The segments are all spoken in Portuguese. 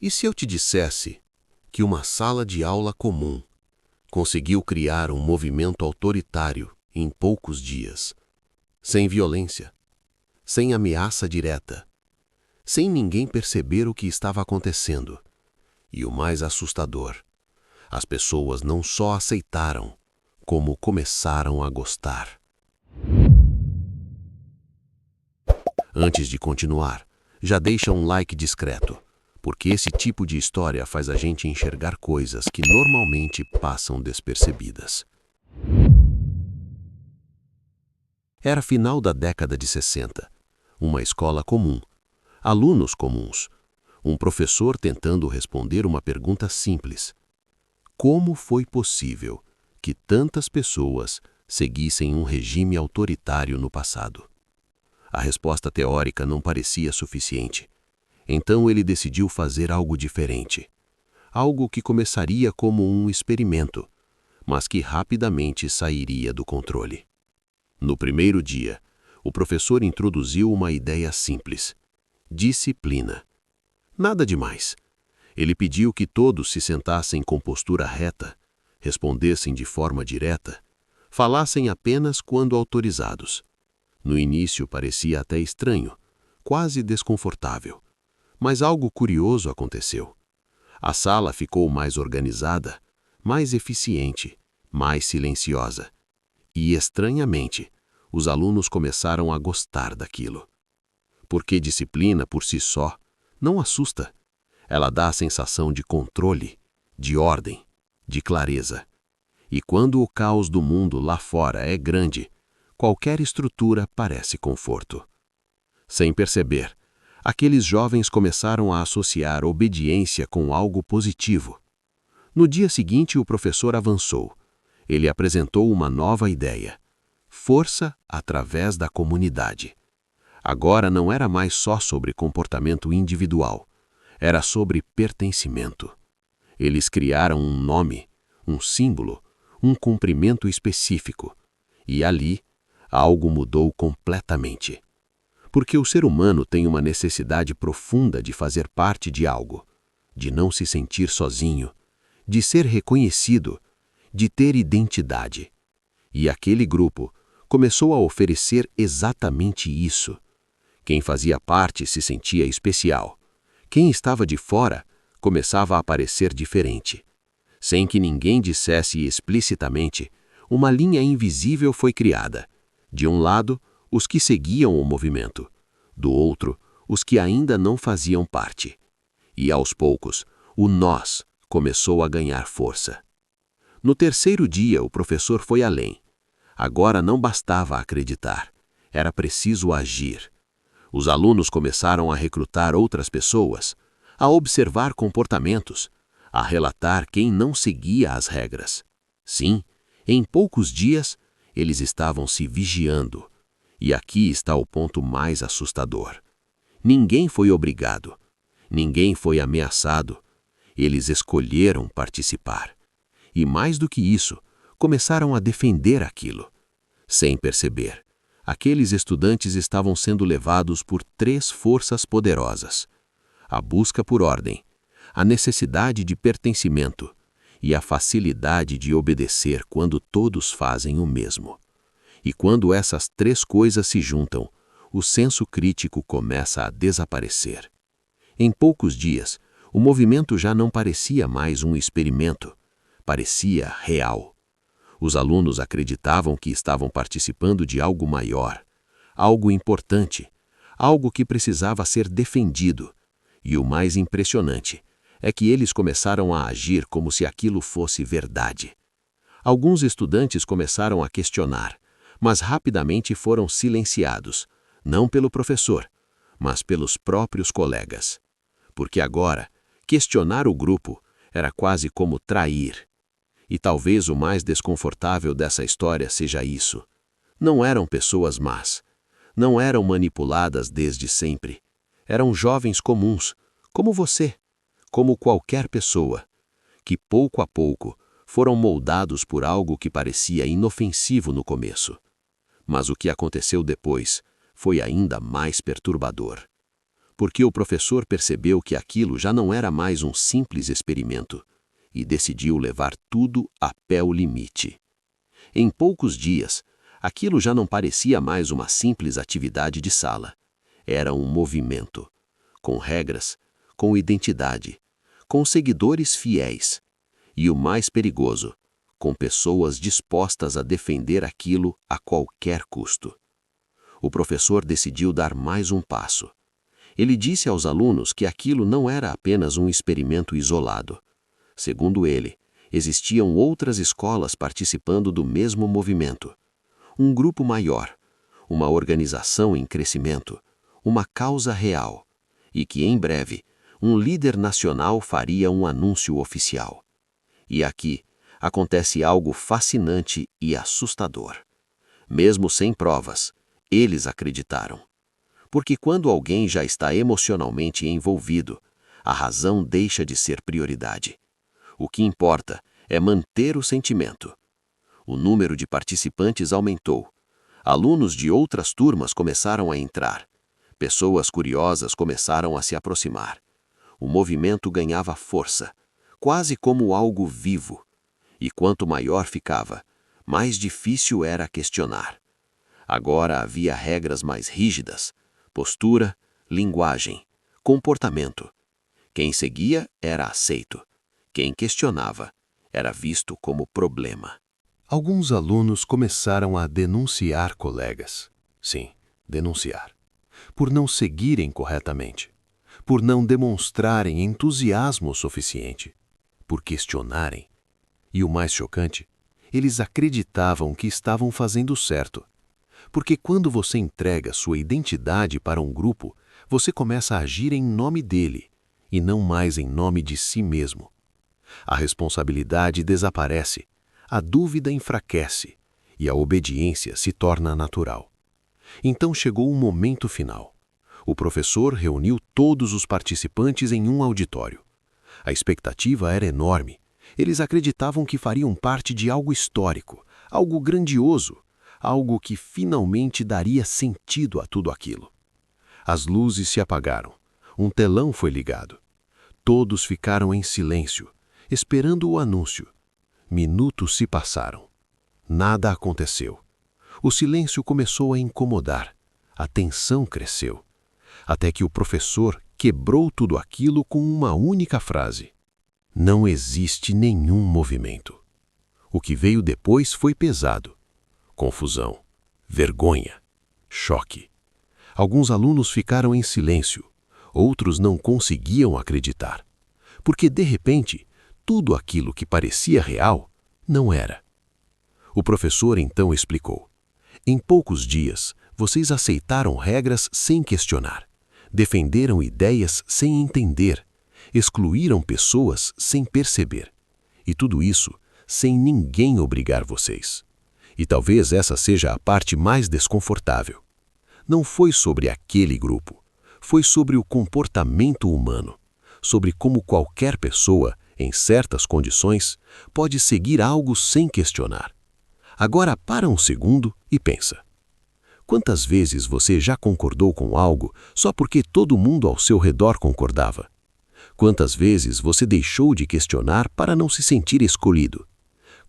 E se eu te dissesse que uma sala de aula comum conseguiu criar um movimento autoritário em poucos dias, sem violência, sem ameaça direta, sem ninguém perceber o que estava acontecendo? E o mais assustador, as pessoas não só aceitaram, como começaram a gostar. Antes de continuar, já deixa um like discreto, porque esse tipo de história faz a gente enxergar coisas que normalmente passam despercebidas. Era final da década de 60, uma escola comum, alunos comuns, um professor tentando responder uma pergunta simples: como foi possível que tantas pessoas seguissem um regime autoritário no passado? A resposta teórica não parecia suficiente. Então ele decidiu fazer algo diferente. Algo que começaria como um experimento, mas que rapidamente sairia do controle. No primeiro dia, o professor introduziu uma ideia simples: disciplina. Nada demais. Ele pediu que todos se sentassem com postura reta, respondessem de forma direta, falassem apenas quando autorizados. No início parecia até estranho, quase desconfortável. Mas algo curioso aconteceu. A sala ficou mais organizada, mais eficiente, mais silenciosa. E, estranhamente, os alunos começaram a gostar daquilo. Porque disciplina, por si só, não assusta. Ela dá a sensação de controle, de ordem, de clareza. E quando o caos do mundo lá fora é grande, qualquer estrutura parece conforto. Sem perceber, aqueles jovens começaram a associar obediência com algo positivo. No dia seguinte, o professor avançou. Ele apresentou uma nova ideia: força através da comunidade. Agora não era mais só sobre comportamento individual, era sobre pertencimento. Eles criaram um nome, um símbolo, um cumprimento específico. E ali, algo mudou completamente. Porque o ser humano tem uma necessidade profunda de fazer parte de algo, de não se sentir sozinho, de ser reconhecido, de ter identidade. E aquele grupo começou a oferecer exatamente isso. Quem fazia parte se sentia especial. Quem estava de fora começava a parecer diferente. Sem que ninguém dissesse explicitamente, uma linha invisível foi criada. De um lado, os que seguiam o movimento. Do outro, os que ainda não faziam parte. E aos poucos, o nós começou a ganhar força. No terceiro dia, o professor foi além. Agora não bastava acreditar, era preciso agir. Os alunos começaram a recrutar outras pessoas, a observar comportamentos, a relatar quem não seguia as regras. Sim, em poucos dias, eles estavam se vigiando. E aqui está o ponto mais assustador. Ninguém foi obrigado. Ninguém foi ameaçado. Eles escolheram participar. E mais do que isso, começaram a defender aquilo. Sem perceber, aqueles estudantes estavam sendo levados por três forças poderosas: a busca por ordem, a necessidade de pertencimento e a facilidade de obedecer quando todos fazem o mesmo. E quando essas três coisas se juntam, o senso crítico começa a desaparecer. Em poucos dias, o movimento já não parecia mais um experimento, parecia real. Os alunos acreditavam que estavam participando de algo maior, algo importante, algo que precisava ser defendido. E o mais impressionante é que eles começaram a agir como se aquilo fosse verdade. Alguns estudantes começaram a questionar, mas rapidamente foram silenciados, não pelo professor, mas pelos próprios colegas. Porque agora, questionar o grupo era quase como trair. E talvez o mais desconfortável dessa história seja isso. Não eram pessoas más. Não eram manipuladas desde sempre. Eram jovens comuns, como você, como qualquer pessoa, que pouco a pouco foram moldados por algo que parecia inofensivo no começo. Mas o que aconteceu depois foi ainda mais perturbador. porque o professor percebeu que aquilo já não era mais um simples experimento e decidiu levar tudo até o limite. Em poucos dias, aquilo já não parecia mais uma simples atividade de sala. Era um movimento, com regras, com identidade, com seguidores fiéis e, o mais perigoso, com pessoas dispostas a defender aquilo a qualquer custo. O professor decidiu dar mais um passo. Ele disse aos alunos que aquilo não era apenas um experimento isolado. Segundo ele, existiam outras escolas participando do mesmo movimento. Um grupo maior, uma organização em crescimento, uma causa real, e que em breve um líder nacional faria um anúncio oficial. E aqui acontece algo fascinante e assustador. Mesmo sem provas, eles acreditaram. Porque quando alguém já está emocionalmente envolvido, a razão deixa de ser prioridade. O que importa é manter o sentimento. O número de participantes aumentou. Alunos de outras turmas começaram a entrar. Pessoas curiosas começaram a se aproximar. O movimento ganhava força, quase como algo vivo. E quanto maior ficava, mais difícil era questionar. Agora havia regras mais rígidas: postura, linguagem, comportamento. Quem seguia era aceito. Quem questionava era visto como problema. Alguns alunos começaram a denunciar colegas. Sim, denunciar. Por não seguirem corretamente. Por não demonstrarem entusiasmo suficiente. Por questionarem. E o mais chocante, eles acreditavam que estavam fazendo certo. Porque quando você entrega sua identidade para um grupo, você começa a agir em nome dele, e não mais em nome de si mesmo. A responsabilidade desaparece, a dúvida enfraquece, e a obediência se torna natural. Então chegou o momento final. O professor reuniu todos os participantes em um auditório. A expectativa era enorme. Eles acreditavam que fariam parte de algo histórico, algo grandioso, algo que finalmente daria sentido a tudo aquilo. As luzes se apagaram. Um telão foi ligado. Todos ficaram em silêncio, esperando o anúncio. Minutos se passaram. Nada aconteceu. O silêncio começou a incomodar. A tensão cresceu. Até que o professor quebrou tudo aquilo com uma única frase. Não existe nenhum movimento. O que veio depois foi pesado. Confusão, vergonha, choque. Alguns alunos ficaram em silêncio, outros não conseguiam acreditar. Porque, de repente, tudo aquilo que parecia real não era. O professor então explicou: em poucos dias, vocês aceitaram regras sem questionar, defenderam ideias sem entender, excluíram pessoas sem perceber. E tudo isso sem ninguém obrigar vocês. E talvez essa seja a parte mais desconfortável. Não foi sobre aquele grupo, foi sobre o comportamento humano, sobre como qualquer pessoa, em certas condições, pode seguir algo sem questionar. Agora para um segundo e pensa. Quantas vezes você já concordou com algo só porque todo mundo ao seu redor concordava? Quantas vezes você deixou de questionar para não se sentir escolhido?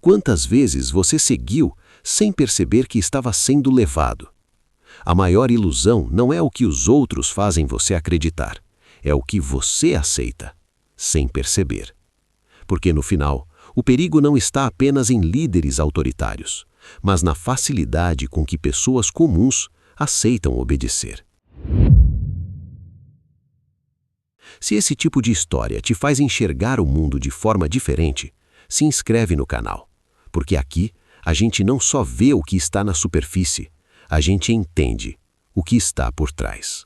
Quantas vezes você seguiu sem perceber que estava sendo levado? A maior ilusão não é o que os outros fazem você acreditar, é o que você aceita, sem perceber. Porque no final, o perigo não está apenas em líderes autoritários, mas na facilidade com que pessoas comuns aceitam obedecer. Se esse tipo de história te faz enxergar o mundo de forma diferente, se inscreve no canal, porque aqui a gente não só vê o que está na superfície, a gente entende o que está por trás.